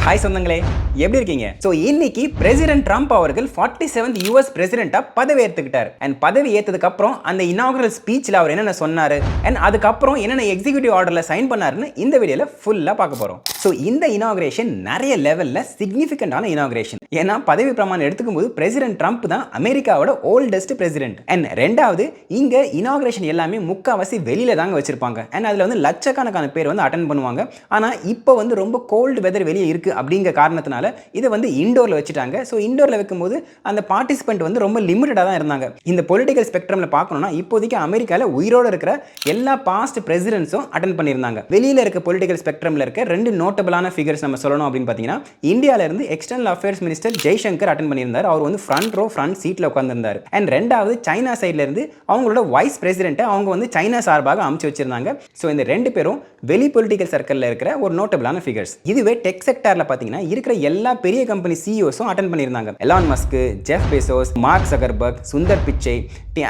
Hi சொந்தங்களே, எப்படி இருக்கீங்க? ஸோ இன்னைக்கு பிரசிடென்ட் ட்ரம்ப் அவர்கள் 47th யூஎஸ் பிரசிடென்ட்டா பதவி ஏற்றுக்கிட்டார். அண்ட் பதவி ஏற்றதுக்கு அப்புறம் அந்த இனாகுரல் ஸ்பீச்சில் அவர் என்னென்ன சொன்னார் அண்ட் அதுக்கப்புறம் என்னென்ன எக்ஸிக்யூட்டிவ் ஆர்டரில் சைன் பண்ணாருன்னு இந்த வீடியோவில் ஃபுல்லாக பார்க்க போகிறோம். ஸோ இந்த இனாகுரேஷன் நிறைய லெவலில் சிக்னிஃபிகண்டான இனாகுரேஷன். ஏன்னா பதவி பிரமாணம் எடுத்துக்கும் போது பிரசிடென்ட் ட்ரம்ப் தான் அமெரிக்காவோட ஓல்டஸ்ட் பிரசிடென்ட். அண்ட் ரெண்டாவது இங்கே இனாகுரேஷன் எல்லாமே முக்கால்வாசி வெளியில தாங்க வச்சிருப்பாங்க. அண்ட் அதில் வந்து லட்சக்கணக்கான பேர் வந்து அட்டென்ட் பண்ணுவாங்க. ஆனால் இப்போ வந்து ரொம்ப கோல்டு வெதர் வெளியே இருக்கு அப்படிங்கிற காரணத்தினால இதை வந்து இண்டோர்ல வச்சுட்டாங்க. ஸோ இண்டோர்ல வைக்கும்போது அந்த பார்ட்டிசிபென்ட் வந்து ரொம்ப லிமிட்டடாக தான் இருந்தாங்க. இந்த பொலிட்டிக்கல் ஸ்பெக்ட்ரம்ல பார்க்கணும்னா இப்போதைக்கு அமெரிக்காவில் உயிரோடு இருக்கிற எல்லா பாஸ்ட் பிரசிடென்ட்ஸும் அட்டென்ட் பண்ணியிருந்தாங்க. வெளியில இருக்க பொலிட்டிக்கல் ஸ்பெக்ட்ரம்ல இருக்க ரெண்டு நோட்டபிளான ஃபிகர்ஸ் நம்ம சொல்லணும் அப்படின்னு பார்த்தீங்கன்னா, இந்தியாவில இருந்து external affairs minister Jaishankar attend பண்ணியிருந்தார். அவர் வந்து ஃப்ரண்ட் சீட்ல உட்கார்ந்திருந்தார். அண்ட் ரெண்டாவது சைனா சைட்ல இருந்து அவங்களோட வைஸ் பிரசிடென்ட்டை அவங்க வந்து சைனா சார்பாக அமைச்சு வச்சிருந்தாங்க. ஸோ இந்த ரெண்டு பேரும் வெளி பொலிட்டிக்கல் சர்க்கிளில் இருக்கிற ஒரு நோட்டபிளான ஃபிகர்ஸ். இதுவே டெக் செக்டார்ல பார்த்தீங்கன்னா இருக்கிற எல்லா பெரிய கம்பெனி சிஇஓஸும் அட்டென்ட் பண்ணியிருந்தாங்க. Elon Musk, Jeff Bezos, mark Zuckerberg, Sundar Pichai,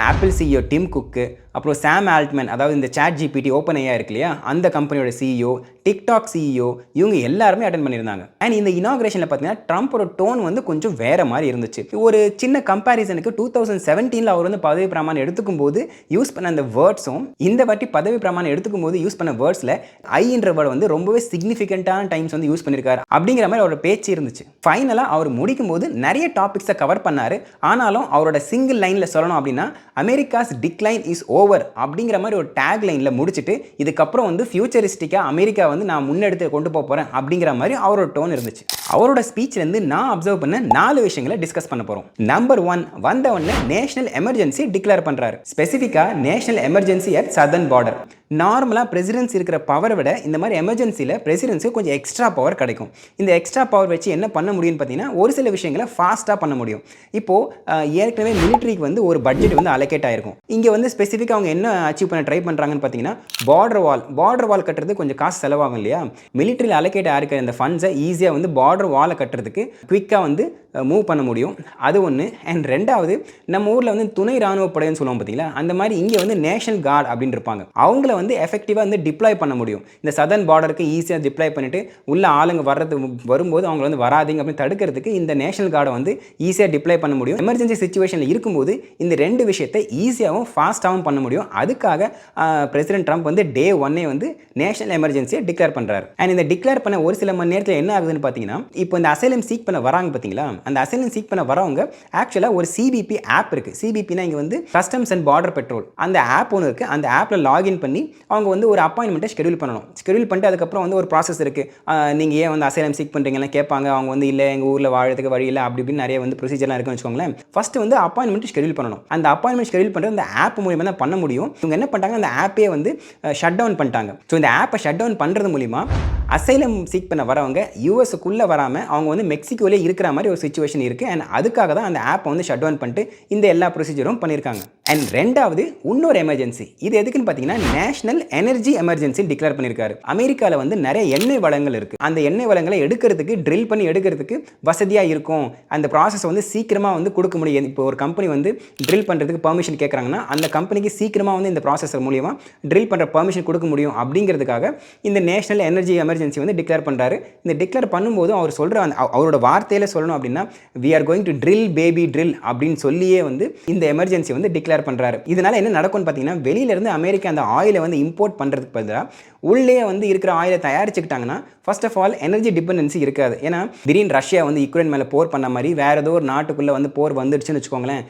apple CEO dim cook, அப்புறம் சாம் ஆல்ட்மேன், அதாவது இந்த சாட் ஜிபிடி ஓப்பன் ஏஐ இருக்கு இல்லையா, அந்த கம்பெனியோட சிஇஓ, டிக்டாக் சிஇஓ, இவங்க எல்லாருமே அட்டென்ட் பண்ணியிருந்தாங்க. அண்ட் இந்த இனாகுரேஷனில் பார்த்தீங்கன்னா ட்ரம்ப்போட டோன் வந்து கொஞ்சம் வேற மாதிரி இருந்துச்சு. ஒரு சின்ன கம்பேரிசனுக்கு 2017 அவர் வந்து பதவி பிரமாணம் எடுத்துக்கும் போது யூஸ் பண்ண அந்த வேர்ட்ஸும் இந்த வாட்டி பதவி பிரமாணம் எடுத்துக்கும் போது யூஸ் பண்ண வேர்ட்ஸில் ஐன்ற வேர்டு வந்து ரொம்பவே சிக்னிஃபிகண்டான டைம்ஸ் வந்து யூஸ் பண்ணியிருக்காரு அப்படிங்கிற மாதிரி அவரோட பேச்சு இருந்துச்சு. ஃபைனலாக அவர் முடிக்கும் போது நிறைய டாபிக்ஸை கவர் பண்ணாரு. ஆனாலும் அவரோட சிங்கிள் லைனில் சொல்லணும் அப்படின்னா, அமெரிக்காஸ் டிக்ளைன் இஸ் ஓவர் அப்படிங்கிற மாதிரி ஒரு டேக் லைனில் முடிச்சுட்டு இதுக்கப்புறம் வந்து ஃபியூச்சரிஸ்டிக்காக அமெரிக்கா வந்து நான் முன்னெடுத்து கொண்டு போகிறேன் அப்படிங்கிற மாதிரி அவரோட டோன் இருந்துச்சு. அவரோட ஸ்பீச்லேருந்து நான் அப்சர்வ் பண்ண 4 விஷயங்களை டிஸ்கஸ் பண்ண போகிறோம். நம்பர் 1, வந்த உடனே நேஷனல் எமர்ஜென்சி டிக்ளேர் பண்ணுறாரு. ஸ்பெசிஃபிக்காக national emergency at southern border. நார்மலாக பிரசிடென்சி இருக்கிற பவரை விட இந்த மாதிரி எமர்ஜென்சியில் பிரசிடென்சிக்கு கொஞ்சம் எக்ஸ்ட்ரா பவர் கிடைக்கும். இந்த எக்ஸ்ட்ரா பவர் வச்சு என்ன பண்ண முடியும்னு பார்த்தீங்கன்னா, ஒரு சில விஷயங்களை ஃபாஸ்ட்டாக பண்ண முடியும். இப்போது ஏற்கனவே மிலிட்ரிக்கு வந்து ஒரு பட்ஜெட் வந்து அலோகேட் ஆகிருக்கும். இங்கே வந்து ஸ்பெசிஃபிக்காக அவங்க என்ன அச்சீவ் பண்ண ட்ரை பண்ணுறாங்கன்னு பார்த்தீங்கன்னா, பார்டர் வால் கட்டுறது கொஞ்சம் காசு செலவாகும் இல்லையா. மிலிட்ரியில் அலோகேட் ஆகிருக்கிற இந்த ஃபண்ட்ஸை ஈஸியாக வந்து பார்டர் வாலை கட்டுறதுக்கு குவிக்காக வந்து மூவ் பண்ண முடியும். அது ஒன்று. அண்ட் ரெண்டாவது, நம்ம ஊரில் வந்து துணை ராணுவ படைன்னு சொல்லுவோம் பார்த்தீங்களா, அந்த மாதிரி இங்கே வந்து நேஷனல் கார்டு அப்படின்னு இருப்பாங்க. அவங்கள வந்து எஃபெக்டிவாக வந்து டிப்ளாய் பண்ண முடியும். இந்த சதர்ன் பார்டருக்கு ஈஸியாக டிப்ளாய் பண்ணிட்டு உள்ள ஆளுங்க வரும்போது அவங்க வந்து வராதிங்க அப்படின்னு தடுக்கிறதுக்கு இந்த நேஷனல் கார்டை வந்து ஈஸியாக டிப்ளாய் பண்ண முடியும். எமர்ஜென்சி சிச்சுவேஷனில் இருக்கும்போது இந்த ரெண்டு விஷயத்தை ஈஸியாகவும் ஃபாஸ்ட்டாகவும் பண்ண முடியும். அதுக்காக பிரசிடென்ட் ட்ரம்ப் வந்து டே 1 வந்து நேஷனல் எமர்ஜென்சியை டிக்ளேர் பண்ணுறாரு. அண்ட் இந்த டிக்ளேர் பண்ண ஒரு சில மணி நேரத்தில் என்ன ஆகுதுன்னு பார்த்தீங்கன்னா, இப்போ இந்த அசைலம் சீக் பண்ண வராங்க பார்த்தீங்களா, அந்த அசைலம் சீக் பண்ண வரவங்க ஆக்சுவலாக ஒரு சிபிபி ஆப் இருக்குது. சிபிபினா இங்கே வந்து கஸ்டம்ஸ் அண்ட் பார்டர் பெட்ரோல், அந்த ஆப் ஒன்று இருக்குது. அந்த ஆப்பில் லாகின் பண்ணி அவங்க வந்து ஒரு அப்பாயின்மெண்ட்டை ஷெடியூல் பண்ணணும். ஷெடியூல் பண்ணிட்டு அதுக்கப்புறம் வந்து ஒரு ப்ராசஸ் இருக்குது. நீங்கள் ஏன் வந்து அசைலம் சீக் பண்ணுறீங்கலாம் கேட்பாங்க. அவங்க வந்து இல்லை எங்கள் ஊரில் வாழறதுக்கு வழி இல்லை அப்படி இப்படின்னு நிறைய வந்து ப்ரொசீஜர்லாம் இருக்குன்னு வச்சுக்கோங்களேன். ஃபஸ்ட்டு வந்து அப்பாயின்மெண்ட் ஷெடியூல் பண்ணணும். அந்த அப்பாயின்மெண்ட் ஷெடியூல் பண்ணுறது அந்த ஆப் மூலியமாக தான் பண்ண முடியும். இவங்க என்ன பண்ணிட்டாங்க, அந்த ஆப்பே வந்து ஷட் டவுன் பண்ணிட்டாங்க. ஸோ இந்த ஆப்பை ஷட் டவுன் பண்ணுறது மூலிமா அசைலம் சீக் பண்ண வரவங்க யூஎஸ்க்குள்ளே வராமல் அவங்க வந்து மெக்சிகோலே இருக்கிற மாதிரி ஒரு சிச்சுவேஷன் இருக்குது. அண்ட் அதுக்காக தான் அந்த ஆப்பை வந்து ஷட் டவுன் பண்ணிட்டு இந்த எல்லா ப்ரொசீஜரும் பண்ணியிருக்காங்க. அண்ட் ரெண்டாவது இன்னொரு எமர்ஜென்சி. இது எதுக்குன்னு பார்த்தீங்கன்னா, நேஷனல் எனர்ஜி எமர்ஜென்சி டிக்ளேர் பண்ணியிருக்காரு. அமெரிக்காவில் வந்து நிறைய எண்ணெய் வளங்கள் இருக்குது. அந்த எண்ணெய் வளங்களை எடுக்கிறதுக்கு ட்ரில் பண்ணி எடுக்கிறதுக்கு வசதியாக இருக்கும். அந்த ப்ராசஸ் வந்து சீக்கிரமாக வந்து கொடுக்க முடியும். இப்போ ஒரு கம்பெனி வந்து ட்ரில் பண்ணுறதுக்கு பெர்மிஷன் கேட்குறாங்கன்னா அந்த கம்பெனிக்கு சீக்கிரமாக வந்து இந்த ப்ராசஸ் மூலியமாக ட்ரில் பண்ணுற பெர்மிஷன் கொடுக்க முடியும். அப்படிங்கிறதுக்காக இந்த நேஷனல் எனர்ஜி எமர்ஜென்சி வந்து டிக்ளேர் பண்ணுறாரு. இந்த டிக்ளேர் பண்ணும்போது அவர் சொல்கிற அவரோட வார்த்தையில் சொல்லணும் அப்படின்னா, we are going to drill baby drill அப்படின்னு சொல்லியே வந்து இந்த எமர்ஜென்சி வந்து டிக்ளேர் பண்றாரு. இதனால என்ன நடக்கும்னு பார்த்தீங்கன்னா, வெளியில இருந்து அமெரிக்கா அந்த ஆயிலை வந்து இம்போர்ட் பண்றதுக்கு பதிலாக உள்ளே வந்து இருக்கிற ஆயிலை தயாரிச்சுக்கிட்டாங்கன்னா first of all energy dependency இருக்காது. ஏன்னா திடீர்னு ரஷ்யா வந்து யுக்ரைன் மேலே போர் பண்ண மாதிரி வேற ஏதோ ஒரு நாட்டுக்குள்ளே வந்து போர் வந்துடுச்சுன்னு வச்சுக்கோங்களேன்.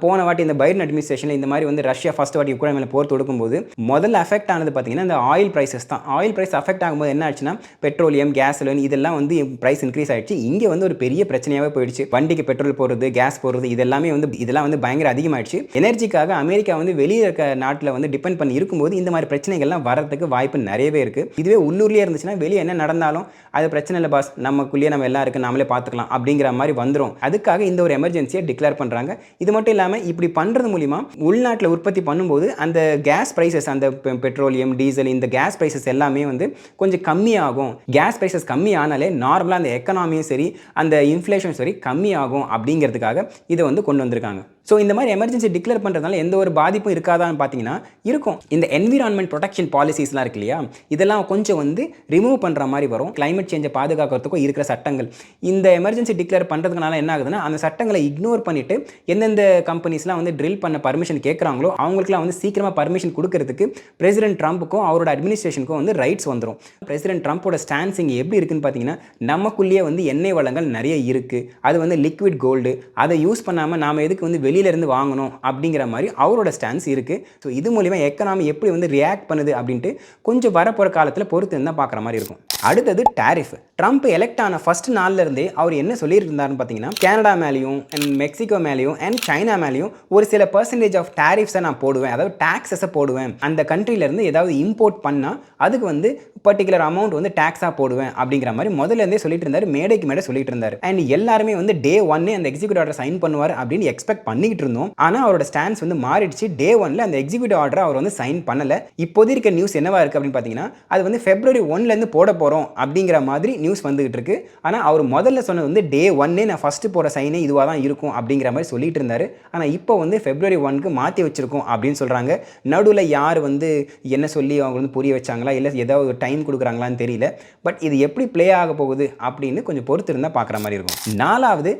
போன வாட்டி இந்த பைடன் அட்மினிஸ்ட்ரேஷனில் இந்த மாதிரி வந்து ரஷ்யா ஃபர்ஸ்ட் வாட்டி யுக்ரைன் மேலே போர் தொடுக்கும்போது முதல்ல அஃபெக்ட் ஆனது பார்த்தீங்கன்னா இந்த ஆயில் ப்ரைஸஸ் தான். ஆயில் ப்ரைஸ் அஃபெக்ட் ஆகும்போது என்ன ஆச்சுன்னா, பெட்ரோலியம், கேஸ்லைன் இதெல்லாம் வந்து ப்ரைஸ் இன்க்ரீஸ் ஆயிடுச்சு. இங்கே வந்து ஒரு பெரிய பிரச்சனையாகவே போயிடுச்சு. வண்டிக்கு பெட்ரோல் போடுறது, கேஸ் போடுறது இதெல்லாம் வந்து பயங்கர அதிகமாகிடுச்சு. எனர்ஜிக்காக அமெரிக்கா வந்து வெளியே இருக்க நாட்டில் வந்து டிபெண்ட் பண்ணி இருக்கும்போது இந்த மாதிரி பிரச்சனைகள்லாம் வரதுக்கு வாய்ப்பு நிறையவே இருக்குது. இதுவே உள்ளூர்லேயே இருந்துச்சுன்னா வெளியே என்ன நடந்தாலும் அது பிரச்சனை இல்லை பாஸ், நமக்குள்ளேயே நம்ம எல்லாம் இருக்கு, நாமளே பார்த்துக்கலாம் அப்படிங்கிற மாதிரி வந்துடும். அதுக்காக இந்த ஒரு எமர்ஜென்சியை டிக்ளேர் பண்ணுறாங்க. இது மட்டும் இல்லாமல் இப்படி பண்ணுறது மூலிமா உள்நாட்டில் உற்பத்தி பண்ணும்போது அந்த கேஸ் ப்ரைஸஸ், அந்த பெட்ரோலியம், டீசல், இந்த கேஸ் ப்ரைஸஸ் எல்லாமே வந்து கொஞ்சம் கம்மியாகும். கேஸ் ப்ரைஸஸ் கம்மி ஆனாலே நார்மலாக அந்த எக்கனாமியும் சரி அந்த இன்ஃப்ளேஷன் சரி கம்மியாகும் அப்படிங்கிறதுக்காக இதை வந்து கொண்டு வந்திருக்காங்க. ஸோ இந்த மாதிரி எமர்ஜென்சி டிக்ளேர் பண்ணுறதுனால எந்த ஒரு பாதிப்பும் இருக்காதான்னு பார்த்தீங்கன்னா இருக்கும். இந்த என்விரான்மெண்ட் ப்ரொடெக்ஷன் பாலிசிஸ்லாம் இருக்கு இல்லையா, இதெல்லாம் கொஞ்சம் வந்து ரிமூவ் பண்ணுற மாதிரி வரும். கிளைமேட் சேஞ்சை பாதுகாக்கிறதுக்கும் இருக்கிற சட்டங்கள் இந்த எமர்ஜென்சி டிக்ளேர் பண்ணுறதுனால என்ன ஆகுதுன்னா, அந்த சட்டங்களை இக்னோர் பண்ணிட்டு எந்தெந்த கம்பெனிஸ்லாம் வந்து ட்ரில் பண்ண பர்மிஷன் கேட்குறாங்களோ அவங்களுக்குலாம் வந்து சீக்கிரமாக பர்மிஷன் கொடுக்கறதுக்கு பிரசிடென்ட் ட்ரம்ப்புக்கும் அவரோட அட்மினிஸ்ட்ரேஷனுக்கும் வந்து ரைட்ஸ் வந்துடும். பிரசிடென்ட் ட்ரம்ப்போட ஸ்டான்ஸ் இங்கே எப்படி இருக்குன்னு பார்த்தீங்கன்னா, நமக்குள்ளேயே வந்து எண்ணெய் வளங்கள் நிறைய இருக்குது, அது வந்து லிக்விட் கோல்டு, அதை யூஸ் பண்ணாமல் நாம் எதுக்கு வந்து வெளியிலேருந்து வாங்கணும் அப்படிங்கிற மாதிரி அவரோட ஸ்டான்ஸ் இருக்குது. ஸோ இது மூலிமா எக்கனாமி எப்படி வந்து ரியாக்ட் பண்ணுது அப்படின்ட்டு கொஞ்சம் வரப்போகிற காலத்தில் பொறுத்து இருந்தால் பார்க்குற மாதிரி இருக்கும். அடுத்தது டாரிஃப். ட்ரம்ப் எலெக்ட் ஆன ஃபர்ஸ்ட் நாள்ல இருந்தே அவர் என்ன சொல்லிட்டு இருந்தாருன்னு பார்த்தீங்கன்னா, கனடா மேலேயும் அண்ட் மெக்சிகோ மேலேயும் அண்ட் சைனா மேலேயும் ஒரு சில பர்சன்டேஜ் ஆஃப் டாரிஃப்ஸை நான் போடுவேன், அதாவது டாக்ஸஸை போடுவேன். அந்த கண்ட்ரிலேருந்து ஏதாவது இம்போர்ட் பண்ணால் அதுக்கு வந்து பர்டிகுலர் அமௌண்ட் வந்து டாக்ஸாக போடுவேன் அப்படிங்கிற மாதிரி முதல்ல இருந்தே சொல்லிட்டு இருந்தார், மேடைக்கு மேடை சொல்லிட்டு இருந்தார். அண்ட் எல்லாருமே வந்து டே 1 அந்த எக்ஸிக்யூட்டிவ் ஆர்டர் சைன் பண்ணுவார் அப்படின்னு எக்ஸ்பெக்ட் பண்ணிக்கிட்டு இருந்தோம். ஆனால் அவரோட ஸ்டான்ஸ் வந்து மாறிடுச்சு. டே 1 அந்த எக்ஸிக்யூட்டிவ் ஆர்டரை அவர் வந்து சைன் பண்ணலை. இப்போது இருக்க நியூஸ் என்னவா இருக்குது அப்படின்னு பார்த்தீங்கன்னா, அது வந்து February 1 போட போகிறோம் அப்படிங்கிற மாதிரி நியூஸ் வந்துகிட்டு இருக்கு. ஆனால் அவர் முதல்ல சொன்னது வந்து டே 1 நான் ஃபர்ஸ்ட் போகிற சைனே இதுவாக தான் இருக்கும் அப்படிங்கிற மாதிரி சொல்லிட்டு இருந்தார். ஆனால் இப்போ வந்து February 1 மாற்றி வச்சிருக்கோம் அப்படின்னு சொல்கிறாங்க. நடுவில் யார் வந்து என்ன சொல்லி அவங்க வந்து புரிய வச்சாங்களா, இல்லை ஏதாவது டைம் கொடுக்குறாங்களான்னு தெரியல. பட் இது எப்படி ப்ளே ஆக போகுது அப்படின்னு கொஞ்சம் பொறுத்து இருந்தால் பார்க்குற மாதிரி இருக்கும். 4வது,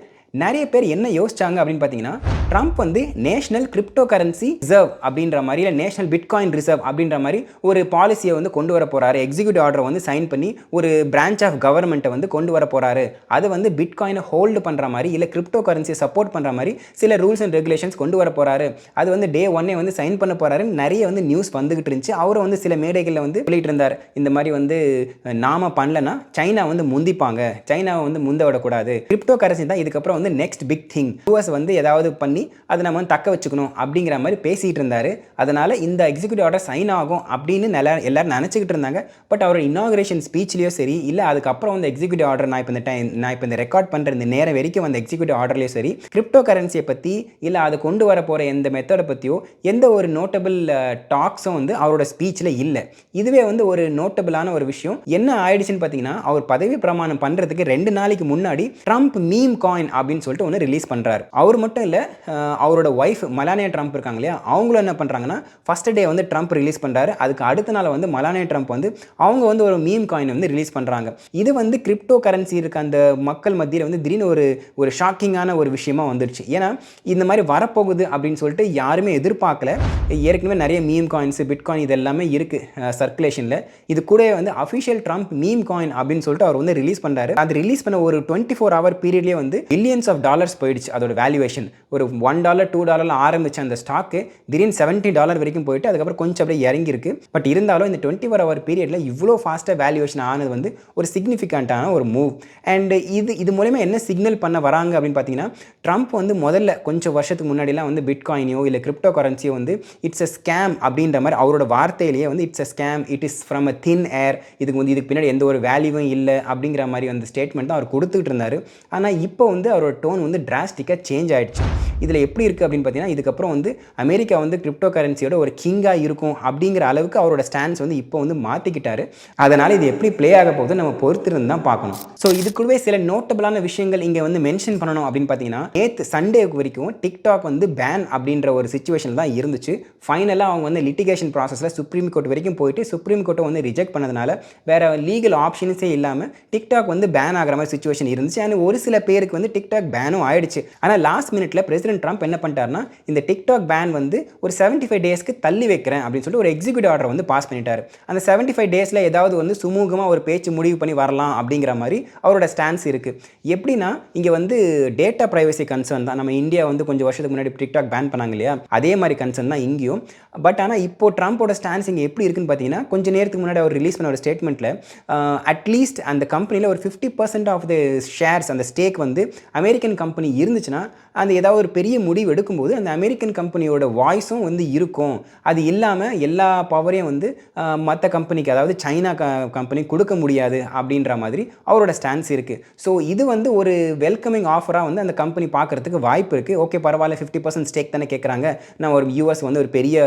நிறைய பேர் என்ன யோசிச்சாங்க அப்படின்னு பார்த்தீங்கன்னா, ட்ரம்ப் வந்து நேஷனல் கிரிப்டோ கரன்சி ரிசர்வ் அப்படின்ற மாதிரி, இல்லை நேஷனல் பிட்காயின் ரிசர்வ் அப்படின்ற மாதிரி ஒரு பாலிசியை வந்து கொண்டு வர போகிறாரு. எக்ஸிக்யூட்டிவ் ஆர்டரை வந்து சைன் பண்ணி ஒரு பிரான்ச் ஆஃப் கவர்மெண்ட்டை வந்து கொண்டு வர போகிறாரு. அது வந்து பிட்காயினை ஹோல்டு பண்ணுற மாதிரி, இல்லை கிரிப்டோ கரன்சியை சப்போர்ட் பண்ணுற மாதிரி சில ரூல்ஸ் அண்ட் ரெகுலேஷன்ஸ் கொண்டு வர போகிறாரு. அது வந்து டே 1 வந்து சைன் பண்ண போகிறாருன்னு நிறைய வந்து நியூஸ் வந்துகிட்டு இருந்துச்சு. அவரும் வந்து சில மேடைகளில் வந்து சொல்லிட்டு இருந்தார், இந்த மாதிரி வந்து நாம பண்ணலன்னா சைனா வந்து முந்திப்பாங்க, சைனாவை வந்து முந்த விடக்கூடாது, கிரிப்டோ கரன்சி தான் இதுக்கப்புறம் வந்து நெக்ஸ்ட் பிக் திங், யூஎஸ் வந்து ஏதாவது பண்ணி அதை நம்ம தக்க வச்சுக்கணும் அப்படிங்கிற மாதிரி பேசிட்டு இருந்தாரு. அதனால இந்த எக்ஸிக்யூட்டிவ் ஆர்டர் சைன் ஆகும் அப்படின்னு எல்லாரும் நினச்சிக்கிட்டு இருந்தாங்க. பட் அவர் இனாகிரேஷன் ஸ்பீச்லேயோ சரி, இல்லை அதுக்கப்புறம் வந்து எக்ஸிக்யூட்டிவ் ஆர்டர் நான் இப்போ இந்த ரெக்கார்ட் பண்ணுற இந்த நேரம் வரைக்கும் அந்த எக்ஸிக்யூட்டிவ் ஆர்டர்லேயும் சரி, கிரிப்டோ கரன்சியை பற்றி இல்லை அதை கொண்டு வர போகிற எந்த மெத்தடை பற்றியோ எந்த ஒரு நோட்டபிள் டாக்ஸும் வந்து அவரோட ஸ்பீச்சில் இல்லை. இதுவே வந்து ஒரு நோட்டபிளான ஒரு விஷயம். என்ன ஆயிடுச்சுன்னு பார்த்தீங்கன்னா, அவர் பதவி பிரமாணம் பண்ணுறதுக்கு 2 நாளைக்கு முன்னாடி ட்ரம்ப் மீம் காயின் அப்படின்னு சொல்லிட்டு ஒன்று ரிலீஸ் பண்ணுறாரு. அவர் மட்டும் இல்லை, அவரோட ஒய்ஃப் மலானியா ட்ரம்ப் இருக்காங்க இல்லையா, அவங்களும் என்ன பண்ணுறாங்கன்னா, ஃபர்ஸ்ட் டே வந்து ட்ரம்ப் ரிலீஸ் பண்ணுறாரு. அதுக்கு அடுத்த நாள் வந்து மலானியா ட்ரம்ப் வந்து அவங்க வந்து ஒரு மீம் காயின் வந்து ரிலீஸ் பண்ணுறாங்க. இது வந்து கிரிப்டோ கரன்சி இருக்க அந்த மக்கள் மத்தியில் வந்து திடீர்னு ஒரு ஷாக்கிங்கான ஒரு விஷயமா வந்துடுச்சு. ஏன்னா இந்த மாதிரி வரப்போகுது அப்படின்னு சொல்லிட்டு யாருமே எதிர்பார்க்கல. ஏற்கனவே நிறைய மீம் காயின்ஸ், பிட்காயின் இது எல்லாமே இருக்குது சர்க்குலேஷனில். இது கூட வந்து அஃபிஷியல் ட்ரம்ப் மீம் காயின் அப்படின்னு சொல்லிட்டு அவர் வந்து ரிலீஸ் பண்ணுறாரு. அது ரிலீஸ் பண்ண ஒரு 24 hour பீரியட்லேயே வந்து பில்லியன்ஸ் ஆஃப் டாலர்ஸ் போயிடுச்சு அதோட வேல்யூவேஷன். ஒரு $1 $2 ஆரம்பிச்ச அந்த ஸ்டாக்கு திடீர்னு $70 வரைக்கும் போயிட்டு அதுக்கப்புறம் கொஞ்சம் அப்படியே இறங்கியிருக்கு. பட் இருந்தாலும் இந்த 24 hour பீரியடில் இவ்வளோ ஃபாஸ்ட்டாக வேல்யூவேஷன் ஆனது வந்து ஒரு சிக்னிஃபிகண்ட்டான ஒரு மூவ். அண்ட் இது மூலமா என்ன சிக்னல் பண்ண வராங்க அப்படின்னு பார்த்தீங்கன்னா, ட்ரம்ப் வந்து முதல்ல கொஞ்சம் வருஷத்துக்கு முன்னாடிலாம் வந்து பிட்காயினையோ இல்லை கிரிப்டோ கரன்சியோ வந்து இட்ஸ் அ ஸ்கேம் அப்படின்ற மாதிரி அவரோட வார்த்தையிலேயே வந்து it's a scam, it is from a thin air, இதுக்கு பின்னாடி எந்த ஒரு வேல்யூவும் இல்லை அப்படிங்கிற மாதிரி அந்த ஸ்டேட்மெண்ட் தான் அவர் கொடுத்துக்கிட்டு இருந்தார். ஆனால் இப்போ வந்து அவரோட டோன் வந்து டிராஸ்டிக்காக சேஞ்ச் ஆகிடுச்சு. இதில் எப்படி இருக்குது அப்படின்னு பார்த்தீங்கன்னா, இதுக்கப்புறம் வந்து அமெரிக்கா வந்து கிரிப்டோ கரன்சியோட ஒரு கிங்காக இருக்கும் அப்படிங்கிற அளவுக்கு அவரோட ஸ்டான்ஸ் வந்து இப்போ வந்து மாற்றிக்கிட்டாரு. அதனால் இது எப்படி ப்ளே ஆக போகுது நம்ம பொறுத்திருந்து தான் பார்க்கணும். ஸோ இதுக்குள்ளே சில நோட்டபிளான விஷயங்கள் இங்கே வந்து மென்ஷன் பண்ணணும் அப்படின்னு பார்த்தீங்கன்னா, நேற்று சண்டே வரைக்கும் டிக்டாக் வந்து பேன் அப்படின்ற ஒரு சிச்சுவேஷன் தான் இருந்துச்சு. ஃபைனலாக அவங்க வந்து லிட்டிகேஷன் ப்ராசஸில் சுப்ரீம் கோர்ட் வரைக்கும் போயிட்டு சுப்ரீம் கோர்ட்டை வந்து ரிஜெக்ட் பண்ணதுனால வேறு லீகல் ஆப்ஷன்ஸே இல்லாமல் டிக்டாக் வந்து பேன் ஆகிற மாதிரி சிச்சுவேஷன் இருந்துச்சு. அண்ட் ஒரு சில பேருக்கு வந்து டிக்டாக் பேனும் ஆயிடுச்சு. ஆனால் லாஸ்ட் மினிட்ல பிரசிடென்ட் ட்ரம்ப் என்ன பண்ணிட்டாருன்னா, இந்த டிக்டாக் பேன் வந்து ஒரு 75 டேஸ்க்கு தள்ளி வைக்கிறேன் அப்படின்னு சொல்லிட்டு ஒரு எக்ஸிக்யூட்டிவ் ஆர்டர் வந்து பாஸ் பண்ணிட்டாரு. அந்த 75 டேஸில் ஏதாவது வந்து சுமூகமாக ஒரு பேச்சு முடிவு பண்ணி வரலாம் அப்படிங்கிற மாதிரி அவரோட ஸ்டான்ஸ் இருக்குது. எப்படின்னா, இங்கே வந்து டேட்டா ப்ரைவசி கன்சர்ன் தான். நம்ம இந்தியா வந்து கொஞ்சம் வருஷத்துக்கு முன்னாடி டிக்டாக் பேன் பண்ணாங்க இல்லையா, அதே மாதிரி கன்சர்ன் தான் இங்கேயும். பட் ஆனால் இப்போ ட்ரம்போட ஸ்டான்ஸ் இங்கே எப்படி இருக்குன்னு பார்த்தீங்கன்னா, கொஞ்சம் நேரத்துக்கு முன்னாடி அவர் ரிலீஸ் பண்ண ஒரு ஸ்டேட்மெண்ட்டில் அட்லீஸ்ட் அந்த கம்பெனியில் ஒரு 50% ஆஃப் த ஷேர்ஸ், அந்த ஸ்டேக் வந்து அமெரிக்கன் கம்பெனி இருந்துச்சுன்னா அந்த ஏதாவது ஒரு பெரிய முடிவு எடுக்கும்போது அந்த அமெரிக்கன் கம்பெனியோட வாய்ஸும் வந்து இருக்கும். அது இல்லாமல் எல்லா பவரையும் வந்து மற்ற கம்பெனிக்கு, அதாவது சைனா கம்பெனி கொடுக்க முடியாது அப்படின்ற மாதிரி அவரோட ஸ்டான்ஸ் இருக்குது. ஸோ இது வந்து ஒரு வெல்கமிங் ஆஃபராக வந்து அந்த கம்பெனி பார்க்குறதுக்கு வாய்ப்பு இருக்குது. ஓகே, பரவாயில்ல, 50% ஸ்டேக் தானே கேட்குறாங்க, நான் ஒரு யூஎஸ் வந்து ஒரு பெரிய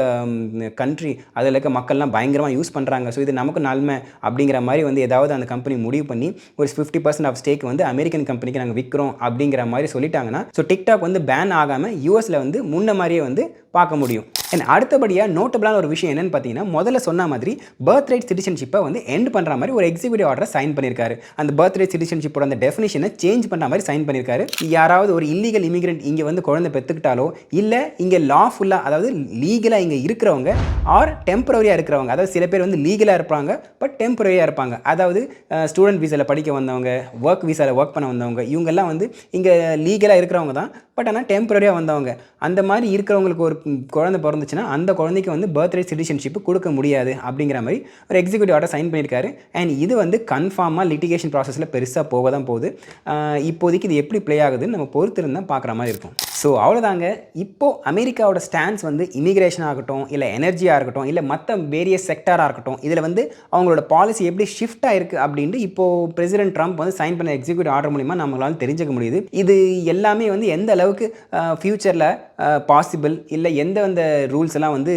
கண்ட்ரி, அதில் இருக்க மக்கள்லாம் பயங்கரமாக யூஸ் பண்ணுறாங்க, ஸோ இது நமக்கு நன்மை அப்படிங்கிற மாதிரி வந்து ஏதாவது அந்த கம்பெனி முடிவு பண்ணி ஒரு 50% ஆஃப் ஸ்டேக் வந்து அமெரிக்கன் கம்பெனிக்கு நாங்கள் விற்கிறோம் அப்படிங்கிற மாதிரி சொல்லிட்டாங்கன்னா, ஸோ டிக்டாக் வந்து பேன் ஆகாமல் யூஎஸில் வந்து முன்ன மாதிரியே வந்து பார்க்க முடியும். அண்ட் அடுத்தபடியாக நோட்டபிளான ஒரு விஷயம் என்னென்னு பார்த்தீங்கன்னா, முதல்ல சொன்ன மாதிரி பர்த் ரைட் சிட்டிசன்ஷிப்பை வந்து எண்ட் பண்ணுற மாதிரி ஒரு எக்ஸிக்யூட்டிவ் ஆர்டரை சைன் பண்ணியிருக்காரு. அந்த பர்த் ரைட் சிட்டிசன்ஷிப்போட அந்த டெஃபினிஷனை சேஞ்ச் பண்ணுற மாதிரி சைன் பண்ணியிருக்காரு. யாராவது ஒரு இல்லீகல் இமிகிரண்ட் இங்கே வந்து குழந்தை பெற்றுக்கிட்டாலோ, இல்லை இங்கே லாஃபுல்லாக அதாவது லீகலாக இங்கே இருக்கிறவங்க ஆர் டெம்பரரியாக இருக்கிறவங்க, அதாவது சில பேர் வந்து லீகலாக இருப்பாங்க பட் டெம்பரரியாக இருப்பாங்க, அதாவது ஸ்டூடெண்ட் வீசாவில் படிக்க வந்தவங்க, ஒர்க் வீசாவில் ஒர்க் பண்ண வந்தவங்க, இவங்கெல்லாம் வந்து இங்கே லீகலாக இருக்கிறவங்க தான் பட் ஆனால் டெம்பரரியாக வந்தவங்க. அந்த மாதிரி இருக்கிறவங்களுக்கு ஒரு குழந்தை பிறந்துச்சுன்னா அந்த குழந்தைக்கு வந்து பர்த் ரைட் சிட்டிசன்ஷிப் கொடுக்க முடியாது அப்படிங்கிற மாதிரி ஒரு எக்ஸிக்யூட்டிவ் ஆர்டர் சைன் பண்ணியிருக்காரு. அண்ட் இது வந்து கன்ஃபார்மாக லிட்டிகேஷன் ப்ராசஸில் பெருசாக போக தான் போகுது. இப்போதைக்கு இது எப்படி ப்ளே ஆகுதுன்னு நம்ம பொறுத்திருந்தால் பார்க்குற மாதிரி இருக்கும். ஸோ அவ்வளோதாங்க. இப்போது அமெரிக்காவோட ஸ்டாண்ட்ஸ் வந்து இமிகிரேஷன் ஆகட்டும், இல்லை எனர்ஜியாக இருக்கட்டும், இல்லை மற்ற வேரியஸ் செக்டாராக இருக்கட்டும், இதில் வந்து அவங்களோட பாலிசி எப்படி ஷிஃப்ட் ஆயிருக்கு அப்படின்ட்டு இப்போது பிரசிடென்ட் ட்ரம்ப் வந்து சைன் பண்ண எக்ஸிக்யூட்டிவ் ஆர்டர் மூலிமா நம்மளால் தெரிஞ்சுக்க முடியுது. இது எல்லாமே வந்து எந்த அளவுக்கு ஃப்யூச்சரில் பாசிபிள், இல்லை எந்த ரூல்ஸ் எல்லாம் வந்து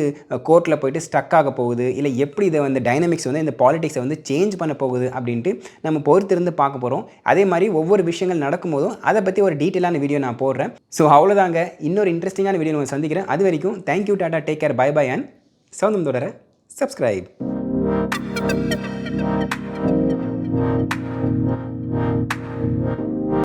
கோர்ட்டில் போயிட்டு ஸ்டக் ஆக போகுது, இல்லை எப்படி இதை வந்து டைனமிக்ஸ் வந்து இந்த பாலிடிக்ஸை வந்து சேஞ்ச் பண்ண போகுது அப்படின்ட்டு நம்ம பொறுத்திருந்து பார்க்க போகிறோம். அதே மாதிரி ஒவ்வொரு விஷயங்கள் நடக்கும்போதும் அதை பற்றி ஒரு டீட்டெயிலான வீடியோ நான் போடுறேன். ஸோ அவ்வளோதாங்க. இன்னொரு இன்ட்ரெஸ்டிங்கான வீடியோ நான் சந்திக்கிறேன். அது வரைக்கும் thank you, tata, take care, bye bye and சவுந்தம் தொடர சப்ஸ்கிரைப்.